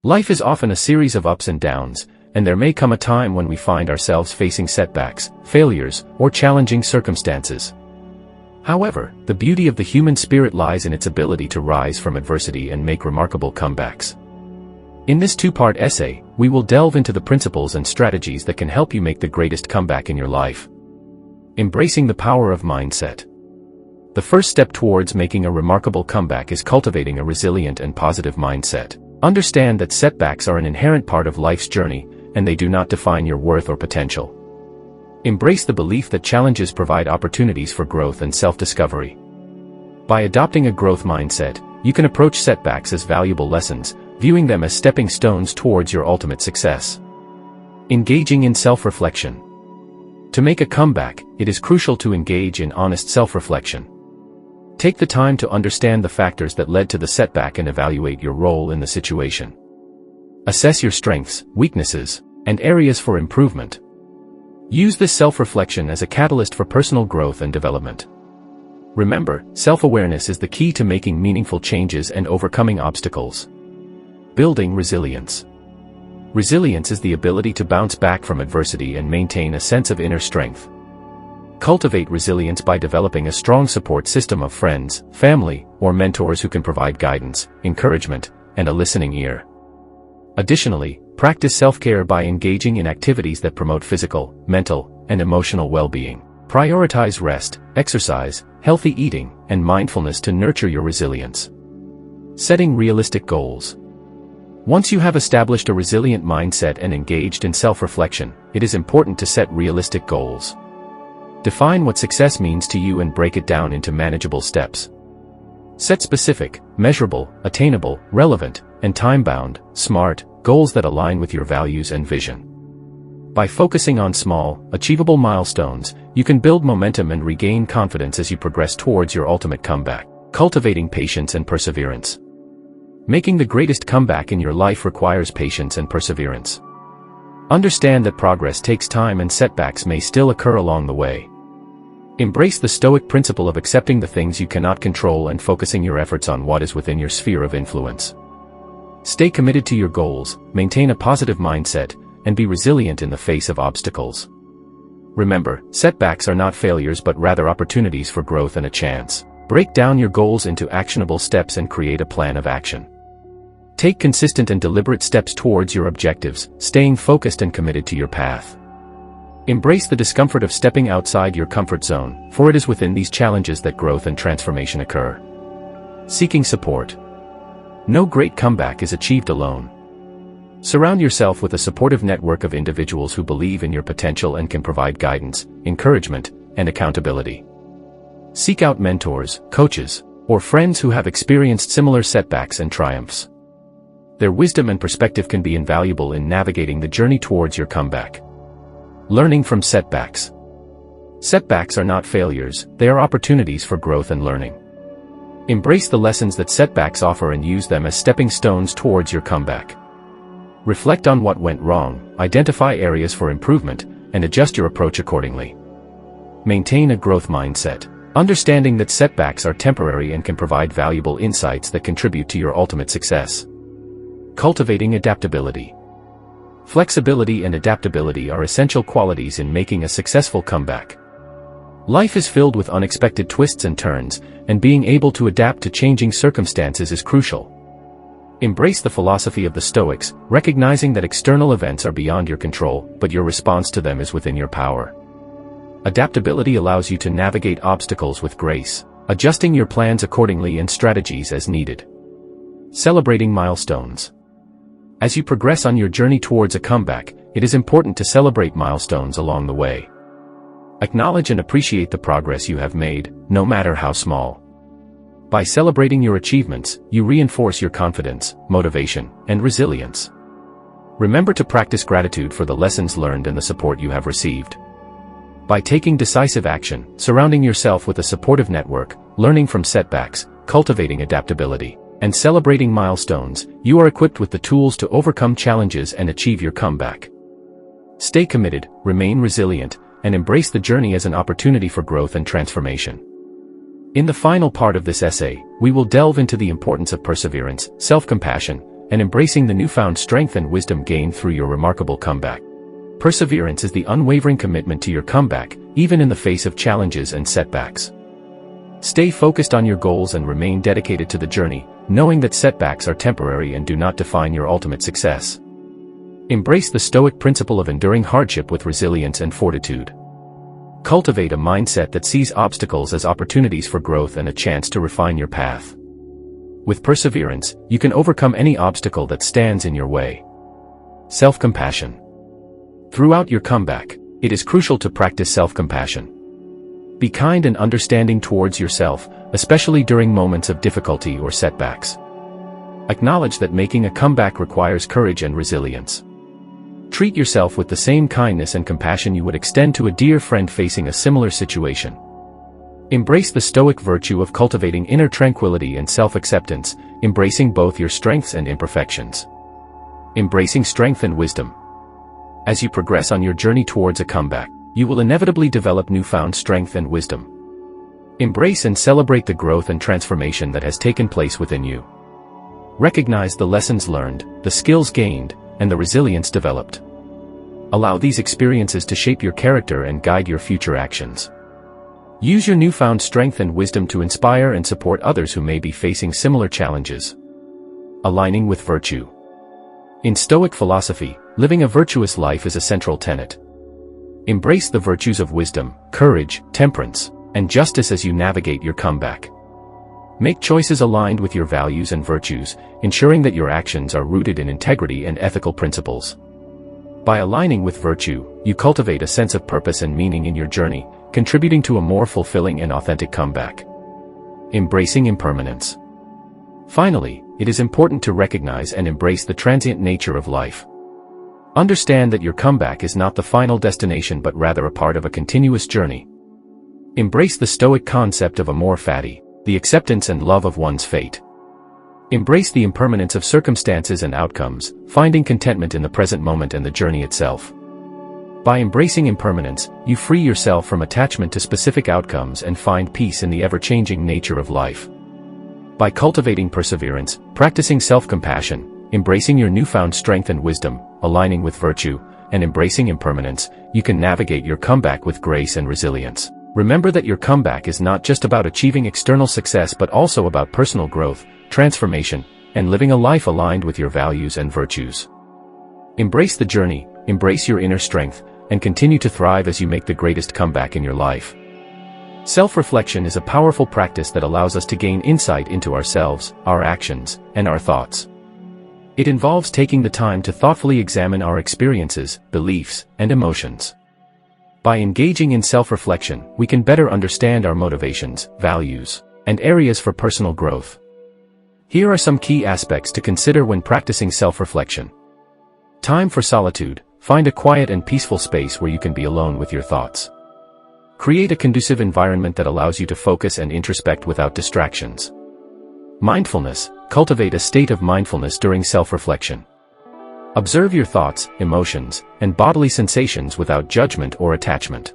Life is often a series of ups and downs, and there may come a time when we find ourselves facing setbacks, failures, or challenging circumstances. However, the beauty of the human spirit lies in its ability to rise from adversity and make remarkable comebacks. In this two-part essay, we will delve into the principles and strategies that can help you make the greatest comeback in your life. Embracing the power of mindset. The first step towards making a remarkable comeback is cultivating a resilient and positive mindset. Understand that setbacks are an inherent part of life's journey, and they do not define your worth or potential. Embrace the belief that challenges provide opportunities for growth and self-discovery. By adopting a growth mindset, you can approach setbacks as valuable lessons, viewing them as stepping stones towards your ultimate success. Engaging in self-reflection. To make a comeback, it is crucial to engage in honest self-reflection. Take the time to understand the factors that led to the setback and evaluate your role in the situation. Assess your strengths, weaknesses, and areas for improvement. Use this self-reflection as a catalyst for personal growth and development. Remember, self-awareness is the key to making meaningful changes and overcoming obstacles. Building resilience. Resilience is the ability to bounce back from adversity and maintain a sense of inner strength. Cultivate resilience by developing a strong support system of friends, family, or mentors who can provide guidance, encouragement, and a listening ear. Additionally, practice self-care by engaging in activities that promote physical, mental, and emotional well-being. Prioritize rest, exercise, healthy eating, and mindfulness to nurture your resilience. Setting realistic goals. Once you have established a resilient mindset and engaged in self-reflection, it is important to set realistic goals. Define what success means to you and break it down into manageable steps. Set specific, measurable, attainable, relevant, and time-bound, SMART, goals that align with your values and vision. By focusing on small, achievable milestones, you can build momentum and regain confidence as you progress towards your ultimate comeback. Cultivating patience and perseverance. Making the greatest comeback in your life requires patience and perseverance. Understand that progress takes time and setbacks may still occur along the way. Embrace the Stoic principle of accepting the things you cannot control and focusing your efforts on what is within your sphere of influence. Stay committed to your goals, maintain a positive mindset, and be resilient in the face of obstacles. Remember, setbacks are not failures but rather opportunities for growth and a chance. Break down your goals into actionable steps and create a plan of action. Take consistent and deliberate steps towards your objectives, staying focused and committed to your path. Embrace the discomfort of stepping outside your comfort zone, for it is within these challenges that growth and transformation occur. Seeking support. No great comeback is achieved alone. Surround yourself with a supportive network of individuals who believe in your potential and can provide guidance, encouragement, and accountability. Seek out mentors, coaches, or friends who have experienced similar setbacks and triumphs. Their wisdom and perspective can be invaluable in navigating the journey towards your comeback. Learning from setbacks. Setbacks are not failures, they are opportunities for growth and learning. Embrace the lessons that setbacks offer and use them as stepping stones towards your comeback. Reflect on what went wrong, identify areas for improvement, and adjust your approach accordingly. Maintain a growth mindset, understanding that setbacks are temporary and can provide valuable insights that contribute to your ultimate success. Cultivating adaptability. Flexibility and adaptability are essential qualities in making a successful comeback. Life is filled with unexpected twists and turns, and being able to adapt to changing circumstances is crucial. Embrace the philosophy of the Stoics, recognizing that external events are beyond your control, but your response to them is within your power. Adaptability allows you to navigate obstacles with grace, adjusting your plans accordingly and strategies as needed. Celebrating milestones. As you progress on your journey towards a comeback, it is important to celebrate milestones along the way. Acknowledge and appreciate the progress you have made, no matter how small. By celebrating your achievements, you reinforce your confidence, motivation, and resilience. Remember to practice gratitude for the lessons learned and the support you have received. By taking decisive action, surrounding yourself with a supportive network, learning from setbacks, cultivating adaptability, and celebrating milestones, you are equipped with the tools to overcome challenges and achieve your comeback. Stay committed, remain resilient, and embrace the journey as an opportunity for growth and transformation. In the final part of this essay, we will delve into the importance of perseverance, self-compassion, and embracing the newfound strength and wisdom gained through your remarkable comeback. Perseverance is the unwavering commitment to your comeback, even in the face of challenges and setbacks. Stay focused on your goals and remain dedicated to the journey, knowing that setbacks are temporary and do not define your ultimate success. Embrace the Stoic principle of enduring hardship with resilience and fortitude. Cultivate a mindset that sees obstacles as opportunities for growth and a chance to refine your path. With perseverance, you can overcome any obstacle that stands in your way. Self-compassion. Throughout your comeback, it is crucial to practice self-compassion. Be kind and understanding towards yourself, especially during moments of difficulty or setbacks. Acknowledge that making a comeback requires courage and resilience. Treat yourself with the same kindness and compassion you would extend to a dear friend facing a similar situation. Embrace the Stoic virtue of cultivating inner tranquility and self-acceptance, embracing both your strengths and imperfections. Embracing strength and wisdom. As you progress on your journey towards a comeback, you will inevitably develop newfound strength and wisdom. Embrace and celebrate the growth and transformation that has taken place within you. Recognize the lessons learned, the skills gained, and the resilience developed. Allow these experiences to shape your character and guide your future actions. Use your newfound strength and wisdom to inspire and support others who may be facing similar challenges. Aligning with virtue. In Stoic philosophy, living a virtuous life is a central tenet. Embrace the virtues of wisdom, courage, temperance, and justice as you navigate your comeback. Make choices aligned with your values and virtues, ensuring that your actions are rooted in integrity and ethical principles. By aligning with virtue, you cultivate a sense of purpose and meaning in your journey, contributing to a more fulfilling and authentic comeback. Embracing impermanence. Finally, it is important to recognize and embrace the transient nature of life. Understand that your comeback is not the final destination but rather a part of a continuous journey. Embrace the Stoic concept of amor fati, the acceptance and love of one's fate. Embrace the impermanence of circumstances and outcomes, finding contentment in the present moment and the journey itself. By embracing impermanence, you free yourself from attachment to specific outcomes and find peace in the ever-changing nature of life. By cultivating perseverance, practicing self-compassion, embracing your newfound strength and wisdom, aligning with virtue, and embracing impermanence, you can navigate your comeback with grace and resilience. Remember that your comeback is not just about achieving external success but also about personal growth, transformation, and living a life aligned with your values and virtues. Embrace the journey, embrace your inner strength, and continue to thrive as you make the greatest comeback in your life. Self-reflection is a powerful practice that allows us to gain insight into ourselves, our actions, and our thoughts. It involves taking the time to thoughtfully examine our experiences, beliefs, and emotions. By engaging in self-reflection, we can better understand our motivations, values, and areas for personal growth. Here are some key aspects to consider when practicing self-reflection. Time for solitude. Find a quiet and peaceful space where you can be alone with your thoughts. Create a conducive environment that allows you to focus and introspect without distractions. Mindfulness. Cultivate a state of mindfulness during self-reflection. Observe your thoughts, emotions, and bodily sensations without judgment or attachment.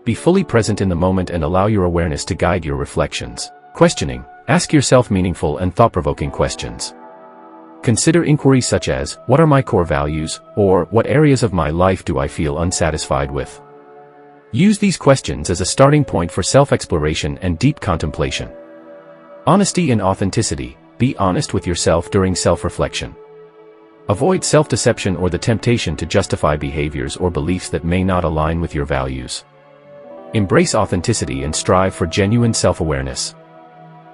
Be fully present in the moment and allow your awareness to guide your reflections. Questioning. Ask yourself meaningful and thought-provoking questions. Consider inquiries such as, what are my core values, or what areas of my life do I feel unsatisfied with? Use these questions as a starting point for self-exploration and deep contemplation. Honesty and authenticity. Be honest with yourself during self-reflection. Avoid self-deception or the temptation to justify behaviors or beliefs that may not align with your values. Embrace authenticity and strive for genuine self-awareness.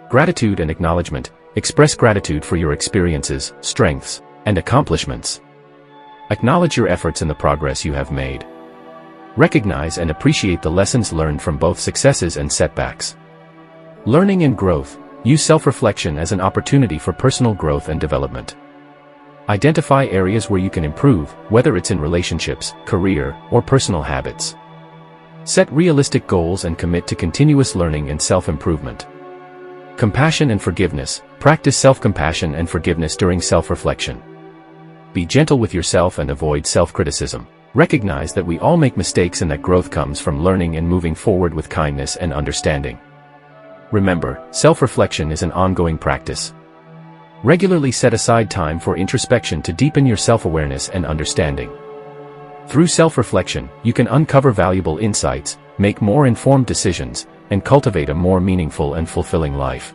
Gratitude and acknowledgement. Express gratitude for your experiences, strengths, and accomplishments. Acknowledge your efforts and the progress you have made. Recognize and appreciate the lessons learned from both successes and setbacks. Learning and growth. Use self-reflection as an opportunity for personal growth and development. Identify areas where you can improve, whether it's in relationships, career, or personal habits. Set realistic goals and commit to continuous learning and self-improvement. Compassion and forgiveness. Practice self-compassion and forgiveness during self-reflection. Be gentle with yourself and avoid self-criticism. Recognize that we all make mistakes and that growth comes from learning and moving forward with kindness and understanding. Remember, self-reflection is an ongoing practice. Regularly set aside time for introspection to deepen your self-awareness and understanding. Through self-reflection, you can uncover valuable insights, make more informed decisions, and cultivate a more meaningful and fulfilling life.